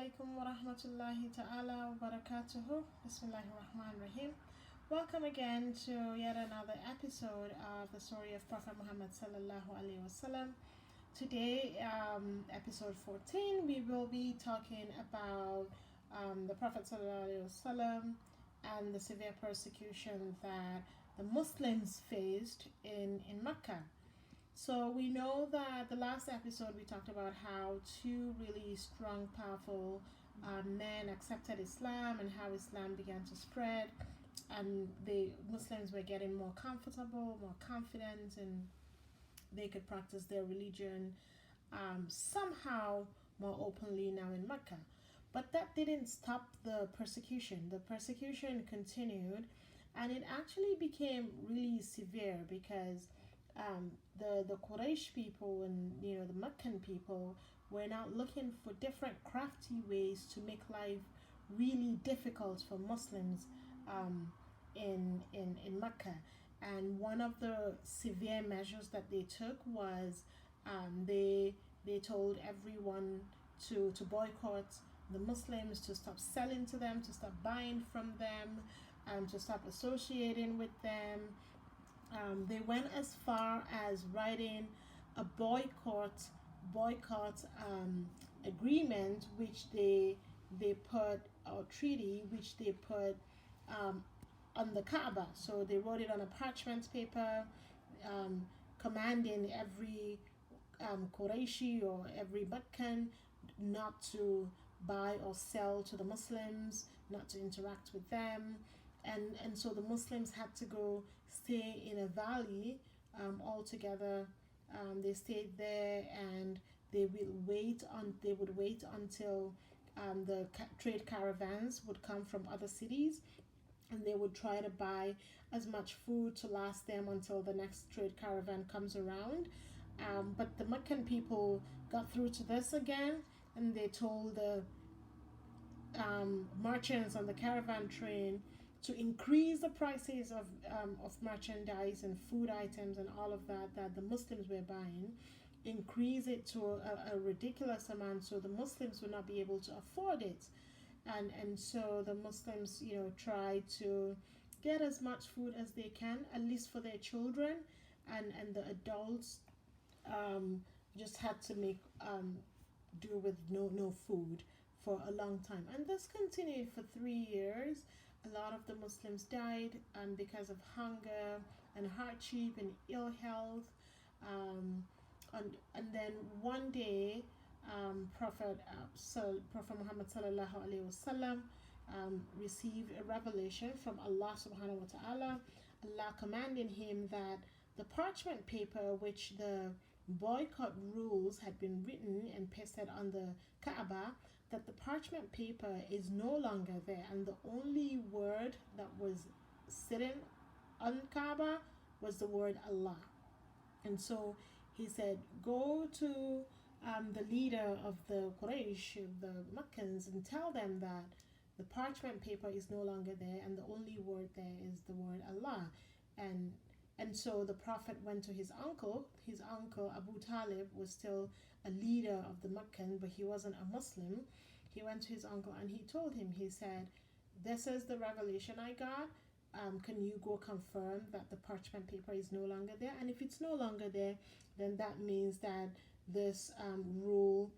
alaikum wa rahmatullahi ta'ala wa barakatuhu. Bismillahir Rahmanir Rahim. Welcome again to yet another episode of the story of Prophet Muhammad sallallahu alaihi wasallam. Today, episode 14, we will be talking about the Prophet sallallahu alaihi wasallam and the severe persecution that the Muslims faced in Mecca. So we know that the last episode we talked about how two really strong, powerful men accepted Islam and how Islam began to spread, and the Muslims were getting more comfortable, more confident, and they could practice their religion somehow more openly now in Mecca. But that didn't stop the persecution. The persecution continued, and it actually became really severe because the Quraysh people and the Meccan people were now looking for different crafty ways to make life really difficult for Muslims in Mecca. And one of the severe measures that they took was they told everyone to boycott the Muslims, to stop selling to them, to stop buying from them, to stop associating with them. They went as far as writing a boycott agreement, which they put, or treaty, which they put on the Kaaba. So they wrote it on a parchment paper, commanding every Qurayshi or every Meccan not to buy or sell to the Muslims, not to interact with them. And so the Muslims had to go stay in a valley altogether. They stayed there, and they would wait until the trade caravans would come from other cities, and they would try to buy as much food to last them until the next trade caravan comes around. But the Meccan people got through to this again, and they told the merchants on the caravan train to increase the prices of merchandise and food items and all of that the Muslims were buying, increase it to a ridiculous amount so the Muslims would not be able to afford it. And so the Muslims, try to get as much food as they can, at least for their children, and the adults just had to make do with no food for a long time. And this continued for 3 years. A lot of the Muslims died because of hunger and hardship and ill health. And then one day, Prophet Muhammad sallallahu alaihi wasallam received a revelation from Allah subhanahu wa ta'ala, Allah commanding him that the parchment paper which the boycott rules had been written and pasted on the Kaaba, that the parchment paper is no longer there, and the only word that was sitting on Kaaba was the word Allah. And so he said, go to the leader of the Quraysh, the Meccans, and tell them that the parchment paper is no longer there, and the only word there is the word Allah. And so the Prophet went to his uncle. His uncle Abu Talib was still a leader of the Meccan, but he wasn't a Muslim. He went to his uncle and he told him, he said, this is the revelation I got. Can you go confirm that the parchment paper is no longer there? And if it's no longer there, then that means that this rule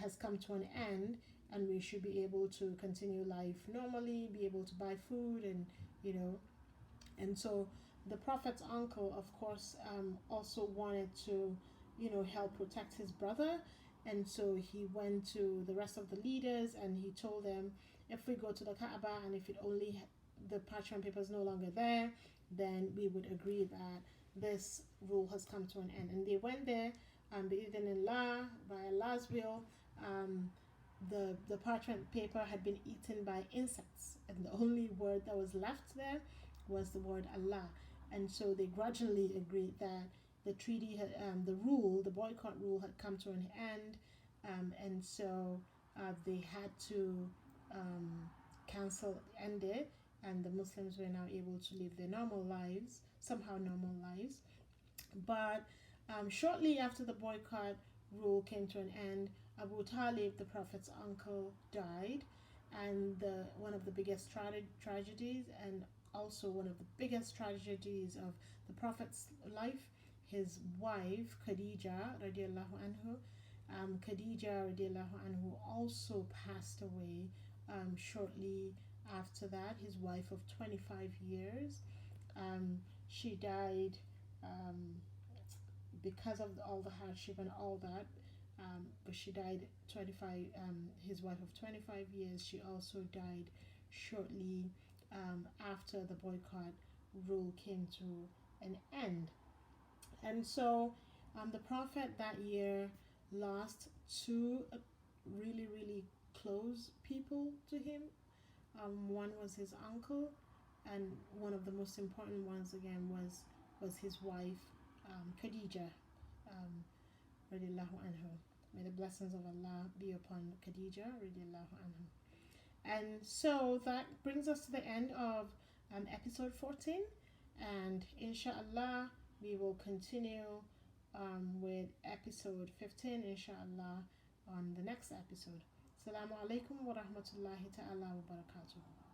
has come to an end, and we should be able to continue life normally, be able to buy food, and so the Prophet's uncle, of course, also wanted to, help protect his brother. And so he went to the rest of the leaders and he told them, if we go to the Kaaba and if the parchment paper is no longer there, then we would agree that this rule has come to an end. And they went there, and by Allah's will, the parchment paper had been eaten by insects, and the only word that was left there was the word Allah. And so they grudgingly agreed that the treaty had, the boycott rule had come to an end, and so they had to end it, and the Muslims were now able to live their normal lives. But shortly after the boycott rule came to an end, Abu Talib, the Prophet's uncle, died, and one of the biggest tragedies, and also one of the biggest tragedies of the Prophet's life, his wife Khadija radiallahu anhu, Khadija radiallahu anhu also passed away shortly after that. His wife of 25 years, she died because of all the hardship and all that. But she died 25. His wife of 25 years. She also died shortly after the boycott rule came to an end. And so the Prophet that year lost two really close people to him. One was his uncle, and one of the most important ones again was his wife, Khadija, radiallahu anhu. May the blessings of Allah be upon Khadija radiallahu anhu. And so that brings us to the end of episode 14, and inshallah we will continue with episode 15 inshallah on the next episode. Assalamu alaikum wa rahmatullahi ta'ala wa barakatuh.